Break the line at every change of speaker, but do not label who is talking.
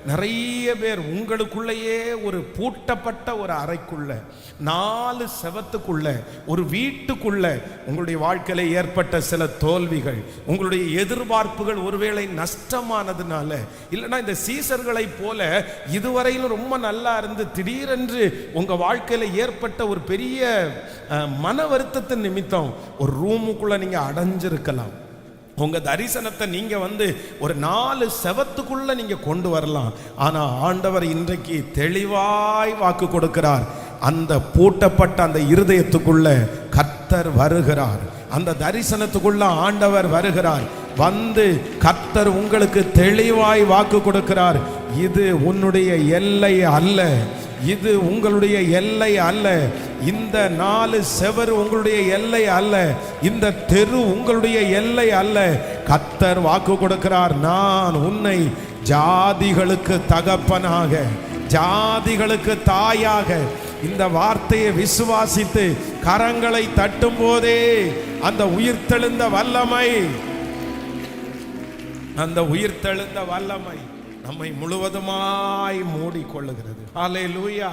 நிறைய பேர் உங்களுக்குள்ளேயே ஒரு பூட்டப்பட்ட ஒரு அறைக்குள்ள, 4 செவத்துக்குள்ள, ஒரு வீட்டுக்குள்ள உங்களுடைய வாழ்க்கையில ஏற்பட்ட சில தோல்விகள், உங்களுடைய எதிர்பார்ப்புகள் ஒருவேளை நஷ்டமானதுனால, இல்லைன்னா இந்த சீசர்களை போல இதுவரையிலும் ரொம்ப நல்லா இருந்து திடீரென்று உங்க வாழ்க்கையில ஏற்பட்ட ஒரு பெரிய மன வருத்தத்தின் நிமித்தம் ஒரு ரூமுக்குள்ள நீங்க அடைஞ்சிருக்கலாம். உங்க தரிசனத்தை நீங்க ஒரு 4 செவத்துக்குள்ள நீங்க கொண்டு வரலாம். ஆனா ஆண்டவர் இன்றைக்கு தெளிவாய் வாக்கு கொடுக்கிறார். அந்த பூட்டப்பட்ட அந்த இருதயத்துக்குள்ள கர்த்தர் வருகிறார். அந்த தரிசனத்துக்குள்ள ஆண்டவர் வருகிறார். கர்த்தர் உங்களுக்கு தெளிவாய் வாக்கு கொடுக்கிறார். இது உன்னுடைய எல்லை அல்ல, இது உங்களுடைய எல்லை அல்ல, இந்த 4 செவர் உங்களுடைய எல்லை அல்ல, இந்த தெரு உங்களுடைய எல்லை அல்ல. கர்த்தர் வாக்கு கொடுக்கிறார், நான் உன்னை ஜாதிகளுக்கு தகப்பனாக, ஜாதிகளுக்கு தாயாக. இந்த வார்த்தையை விசுவாசித்து கரங்களை தட்டும் போதே அந்த உயிர்த்தெழுந்த வல்லமை, அந்த உயிர்த்தெழுந்த வல்லமை நம்மை முழுவதுமாய் மூடிக்கொள்ளுகிறது. ஹல்லேலூயா.